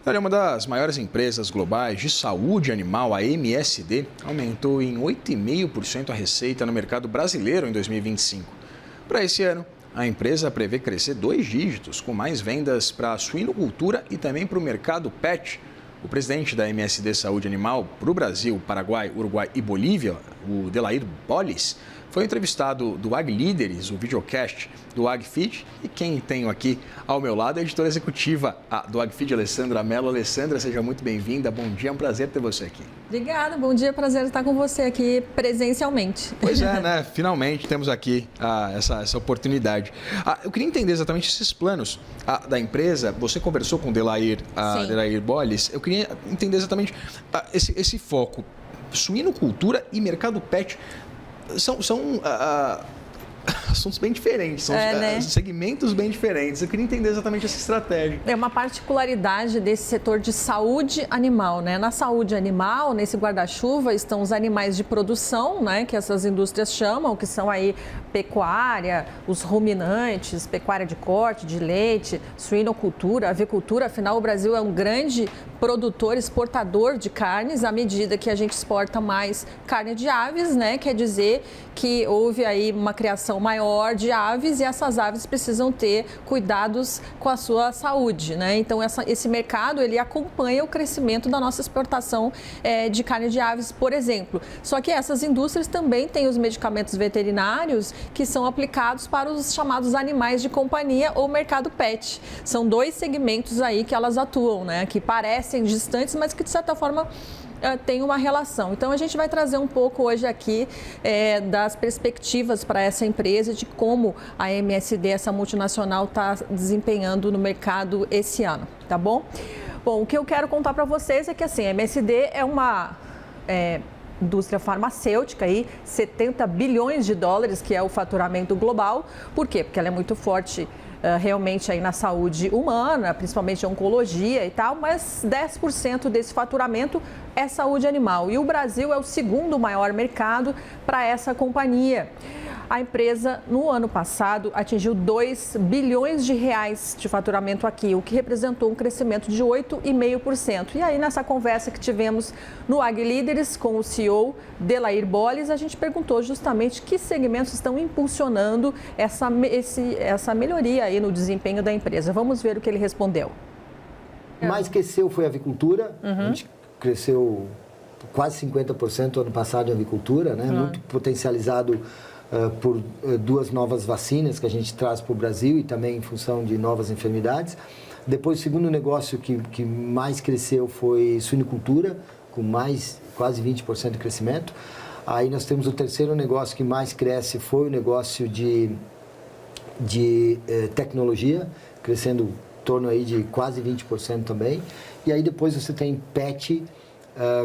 Olha, uma das maiores empresas globais de saúde animal, a MSD, aumentou em 8,5% a receita no mercado brasileiro em 2025. Para esse ano, a empresa prevê crescer 2 dígitos, com mais vendas para a suinocultura e também para o mercado pet. O presidente da MSD Saúde Animal para o Brasil, Paraguai, Uruguai e Bolívia, o Delair Bolles, foi entrevistado do Ag Líderes, o videocast do AgFeed. E quem tenho aqui ao meu lado é a editora executiva do AgFeed, Alessandra Mello. Alessandra, seja muito bem-vinda. Bom dia, é um prazer ter você aqui. Obrigada, bom dia, prazer estar com você aqui presencialmente. Pois é, né? Finalmente temos aqui essa oportunidade. Eu queria entender exatamente esses planos da empresa. Você conversou com o Delair Bolles. Eu queria entender exatamente esse foco. Suinocultura e mercado pet são assuntos bem diferentes, são segmentos bem diferentes. Eu queria entender exatamente essa estratégia. É uma particularidade desse setor de saúde animal, né? Na saúde animal, nesse guarda-chuva, estão os animais de produção, né? Que essas indústrias chamam, que são aí pecuária, os ruminantes, pecuária de corte, de leite, suinocultura, avicultura. Afinal, o Brasil é um grande produtor, exportador de carnes. À medida que a gente exporta mais carne de aves, né? Quer dizer que houve aí uma criação maior de aves e essas aves precisam ter cuidados com a sua saúde, né? Então, esse mercado, ele acompanha o crescimento da nossa exportação de carne de aves, por exemplo. Só que essas indústrias também têm os medicamentos veterinários que são aplicados para os chamados animais de companhia ou mercado pet. São 2 segmentos aí que elas atuam, né? Que parecem distantes, mas que de certa forma tem uma relação. Então, a gente vai trazer um pouco hoje aqui das perspectivas para essa empresa, de como a MSD, essa multinacional, está desempenhando no mercado esse ano, tá bom? Bom, o que eu quero contar para vocês é que assim, a MSD é uma indústria farmacêutica, aí, 70 bilhões de dólares, que é o faturamento global. Por quê? Porque ela é muito forte realmente aí na saúde humana, principalmente oncologia e tal, mas 10% desse faturamento é saúde animal. E o Brasil é o segundo maior mercado para essa companhia. A empresa, no ano passado, atingiu 2 bilhões de reais de faturamento aqui, o que representou um crescimento de 8,5%. E aí, nessa conversa que tivemos no Ag Líderes com o CEO Delair Bolles, a gente perguntou justamente que segmentos estão impulsionando essa melhoria aí no desempenho da empresa. Vamos ver o que ele respondeu. O que mais cresceu foi a avicultura. A gente cresceu quase 50% ano passado em avicultura, né? Muito potencializado por 2 novas vacinas que a gente traz para o Brasil e também em função de novas enfermidades. Depois, o segundo negócio que mais cresceu foi suinocultura, com mais quase 20% de crescimento. Aí nós temos o terceiro negócio que mais cresce, foi o negócio de tecnologia, crescendo em torno aí de quase 20% também. E aí depois você tem pet,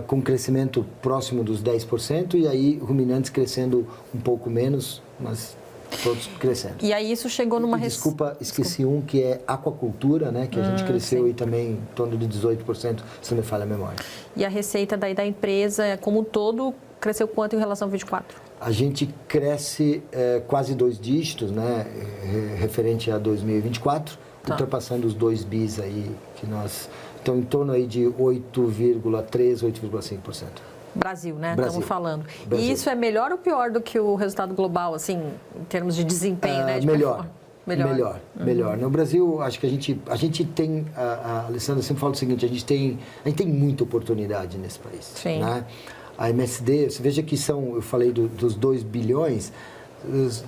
com crescimento próximo dos 10%, e aí ruminantes crescendo um pouco menos, mas todos crescendo. E aí isso chegou numa... Desculpa, esqueci um que é aquacultura, né? Que a gente cresceu e também em torno de 18%, se não me falha a memória. E a receita daí da empresa, como um todo, cresceu quanto em relação ao 24? A gente cresce quase 2 dígitos, né? Referente a 2024, ultrapassando os 2 bis aí que nós... Então, em torno aí de 8,3%, 8,5%. Brasil, né? Brasil. Estamos falando. Brasil. E isso é melhor ou pior do que o resultado global, assim, em termos de desempenho, né? Melhor. No Brasil, acho que a gente tem, a Alessandra sempre fala o seguinte, a gente tem muita oportunidade nesse país. Sim. Né? A MSD, você veja que eu falei dos 2 bilhões,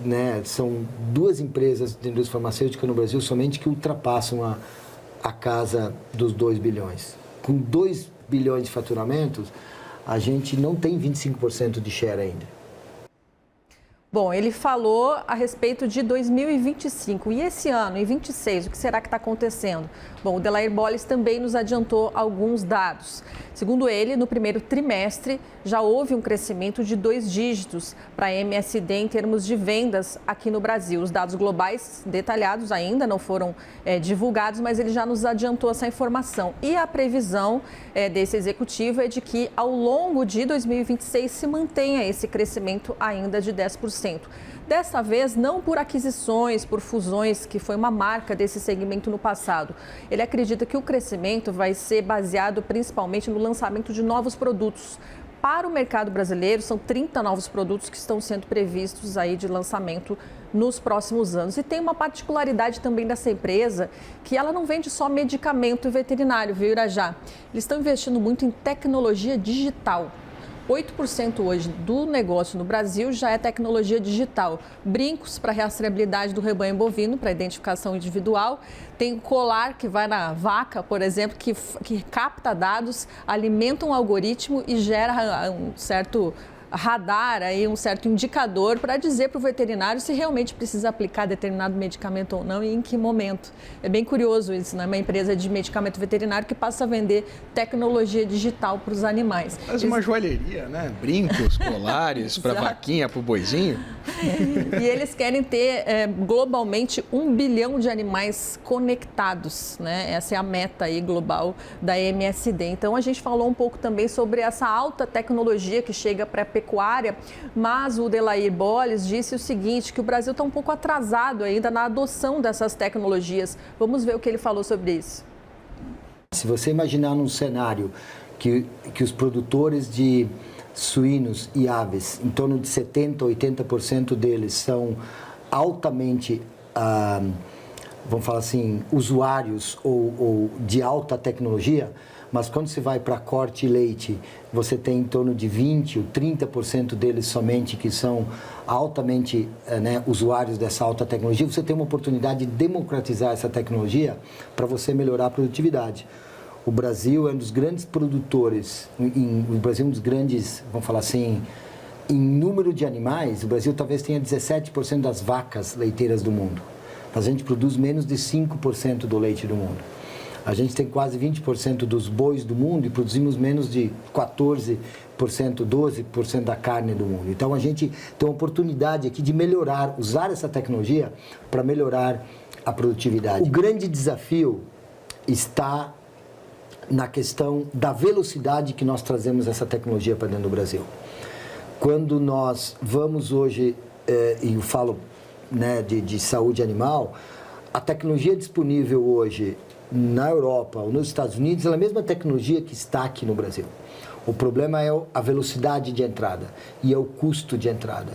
né? São 2 empresas de indústria farmacêutica no Brasil somente que ultrapassam a casa dos 2 bilhões. Com 2 bilhões de faturamentos, a gente não tem 25% de share ainda. Bom, ele falou a respeito de 2025. E esse ano, em 26, o que será que está acontecendo? Bom, o Delair Bolles também nos adiantou alguns dados. Segundo ele, no primeiro trimestre, já houve um crescimento de 2 dígitos para a MSD em termos de vendas aqui no Brasil. Os dados globais detalhados ainda não foram divulgados, mas ele já nos adiantou essa informação. E a previsão desse executivo é de que, ao longo de 2026, se mantenha esse crescimento ainda de 10%. 10%. Dessa vez, não por aquisições, por fusões, que foi uma marca desse segmento no passado. Ele acredita que o crescimento vai ser baseado principalmente no lançamento de novos produtos. Para o mercado brasileiro, são 30 novos produtos que estão sendo previstos aí de lançamento nos próximos anos. E tem uma particularidade também dessa empresa, que ela não vende só medicamento veterinário, viu, Irajá? Eles estão investindo muito em tecnologia digital. 8% hoje do negócio no Brasil já é tecnologia digital. Brincos para rastreabilidade do rebanho bovino, para identificação individual. Tem colar que vai na vaca, por exemplo, que capta dados, alimenta um algoritmo e gera um certo radar, aí, um certo indicador para dizer para o veterinário se realmente precisa aplicar determinado medicamento ou não e em que momento. É bem curioso isso, né? Uma empresa de medicamento veterinário que passa a vender tecnologia digital para os animais. Mas uma joalheria, né? Brincos, colares para vaquinha, para o boizinho. E eles querem ter globalmente 1 bilhão de animais conectados, né? Essa é a meta aí global da MSD. Então a gente falou um pouco também sobre essa alta tecnologia que chega para a pecuária, mas o Delair Bolles disse o seguinte, que o Brasil está um pouco atrasado ainda na adoção dessas tecnologias. Vamos ver o que ele falou sobre isso. Se você imaginar num cenário que os produtores de suínos e aves, em torno de 70% a 80% deles são altamente, vamos falar assim, usuários ou de alta tecnologia, mas quando se vai para corte e leite, você tem em torno de 20% ou 30% deles somente que são altamente usuários dessa alta tecnologia, você tem uma oportunidade de democratizar essa tecnologia para você melhorar a produtividade. O Brasil é um dos grandes produtores, o Brasil é um dos grandes, vamos falar assim, em número de animais, o Brasil talvez tenha 17% das vacas leiteiras do mundo, mas a gente produz menos de 5% do leite do mundo. A gente tem quase 20% dos bois do mundo e produzimos menos de 14%, 12% da carne do mundo. Então a gente tem uma oportunidade aqui de melhorar, usar essa tecnologia para melhorar a produtividade. O grande desafio está na questão da velocidade que nós trazemos essa tecnologia para dentro do Brasil. Quando nós vamos hoje, e eu falo de saúde animal, a tecnologia disponível hoje na Europa ou nos Estados Unidos é a mesma tecnologia que está aqui no Brasil. O problema é a velocidade de entrada e é o custo de entrada.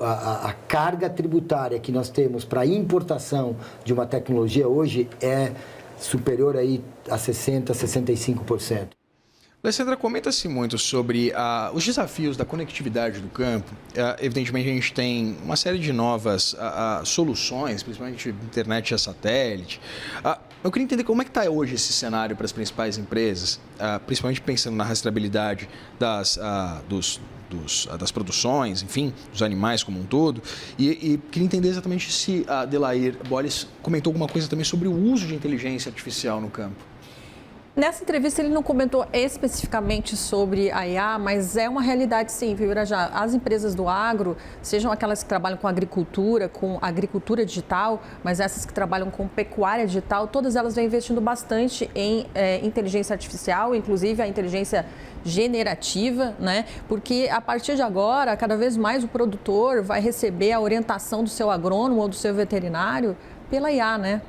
A carga tributária que nós temos para a importação de uma tecnologia hoje é superior aí a 60%, 65%. Alessandra, comenta-se muito sobre os desafios da conectividade do campo. Evidentemente, a gente tem uma série de novas soluções, principalmente internet a satélite. Eu queria entender como é que está hoje esse cenário para as principais empresas, principalmente pensando na rastreabilidade das produções, enfim, dos animais como um todo. E queria entender exatamente se a Delair Bolles comentou alguma coisa também sobre o uso de inteligência artificial no campo. Nessa entrevista ele não comentou especificamente sobre a IA, mas é uma realidade sim, viu, Irajá? As empresas do agro, sejam aquelas que trabalham com agricultura digital, mas essas que trabalham com pecuária digital, todas elas vêm investindo bastante em inteligência artificial, inclusive a inteligência generativa, né? Porque a partir de agora, cada vez mais o produtor vai receber a orientação do seu agrônomo ou do seu veterinário pela IA, né?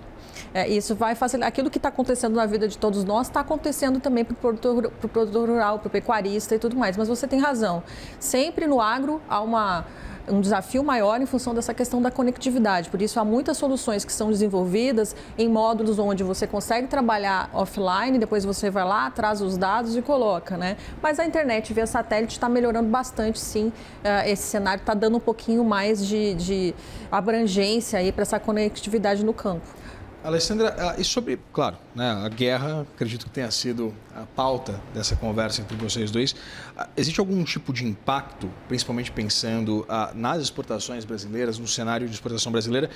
Isso vai facilitar. Aquilo que está acontecendo na vida de todos nós está acontecendo também para o produtor rural, para o pecuarista e tudo mais. Mas você tem razão. Sempre no agro há um desafio maior em função dessa questão da conectividade. Por isso, há muitas soluções que são desenvolvidas em módulos onde você consegue trabalhar offline, depois você vai lá, traz os dados e coloca, né? Mas a internet via satélite está melhorando bastante, sim. Esse cenário está dando um pouquinho mais de abrangência aí para essa conectividade no campo. Alessandra, e sobre, claro, a guerra, acredito que tenha sido a pauta dessa conversa entre vocês dois. Existe algum tipo de impacto, principalmente pensando nas exportações brasileiras, no cenário de exportação brasileira,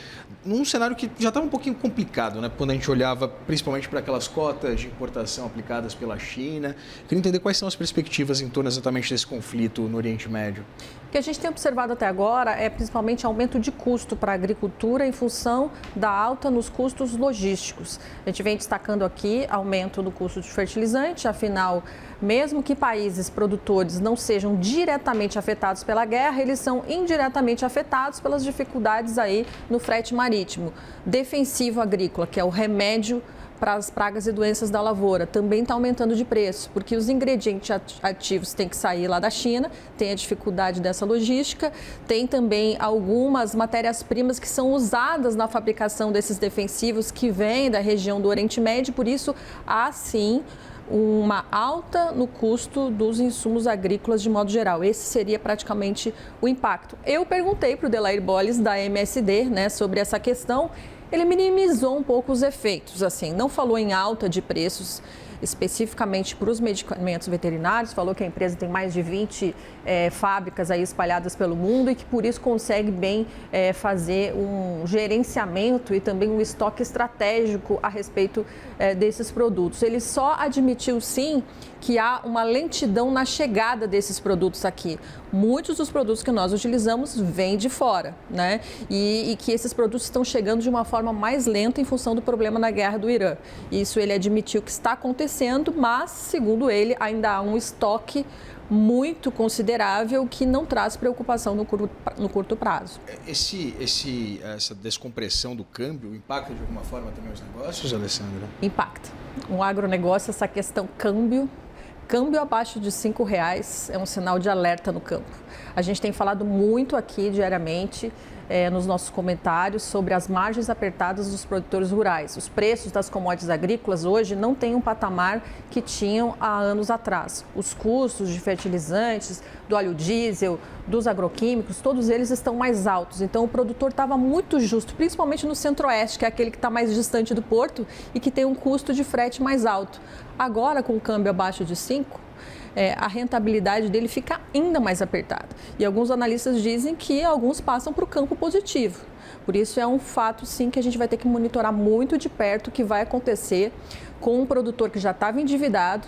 num cenário que já estava um pouquinho complicado, né? Quando a gente olhava principalmente para aquelas cotas de importação aplicadas pela China. Queria entender quais são as perspectivas em torno exatamente desse conflito no Oriente Médio. O que a gente tem observado até agora é principalmente aumento de custo para a agricultura em função da alta nos custos logísticos. A gente vem destacando aqui aumento no custo de fertilizante, afinal, mesmo que países produtores não sejam diretamente afetados pela guerra, eles são indiretamente afetados pelas dificuldades aí no frete marítimo. Defensivo agrícola, que é o remédio para as pragas e doenças da lavoura, também está aumentando de preço, porque os ingredientes ativos têm que sair lá da China, tem a dificuldade dessa logística, tem também algumas matérias-primas que são usadas na fabricação desses defensivos que vêm da região do Oriente Médio, por isso há sim uma alta no custo dos insumos agrícolas de modo geral. Esse seria praticamente o impacto. Eu perguntei para o Delair Bolles, da MSD, né, sobre essa questão. Ele minimizou um pouco os efeitos, assim, não falou em alta de preços especificamente para os medicamentos veterinários, falou que a empresa tem mais de 20 fábricas aí espalhadas pelo mundo e que por isso consegue bem fazer um gerenciamento e também um estoque estratégico a respeito desses produtos. Ele só admitiu sim que há uma lentidão na chegada desses produtos aqui. Muitos dos produtos que nós utilizamos vêm de fora, né? E que esses produtos estão chegando de uma forma mais lenta em função do problema na guerra do Irã. Isso ele admitiu que está acontecendo, mas, segundo ele, ainda há um estoque muito considerável que não traz preocupação no curto prazo. Essa descompressão do câmbio impacta de alguma forma também os negócios, Alessandra? Impacta. O agronegócio, essa questão câmbio abaixo de R$5 é um sinal de alerta no campo. A gente tem falado muito aqui diariamente nos nossos comentários sobre as margens apertadas dos produtores rurais. Os preços das commodities agrícolas hoje não têm um patamar que tinham há anos atrás. Os custos de fertilizantes, do óleo diesel, dos agroquímicos, todos eles estão mais altos. Então o produtor estava muito justo, principalmente no centro-oeste, que é aquele que está mais distante do porto e que tem um custo de frete mais alto. Agora, com o câmbio abaixo de 5, a rentabilidade dele fica ainda mais apertada. E alguns analistas dizem que alguns passam para o campo positivo. Por isso é um fato, sim, que a gente vai ter que monitorar muito de perto o que vai acontecer com um produtor que já estava endividado,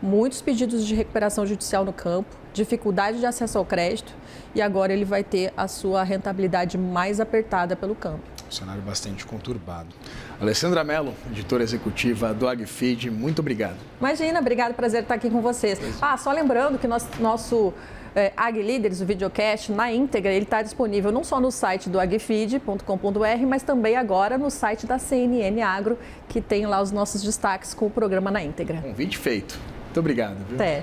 muitos pedidos de recuperação judicial no campo, dificuldade de acesso ao crédito e agora ele vai ter a sua rentabilidade mais apertada pelo câmbio. Um cenário bastante conturbado. Alessandra Mello, editora executiva do AgFeed, muito obrigado. Imagina, obrigado, prazer estar aqui com vocês. Só lembrando que nosso AgLíderes, o videocast, na íntegra, ele está disponível não só no site do agfeed.com.br, mas também agora no site da CNN Agro, que tem lá os nossos destaques com o programa na íntegra. Convite feito. Muito obrigado. Viu? Até.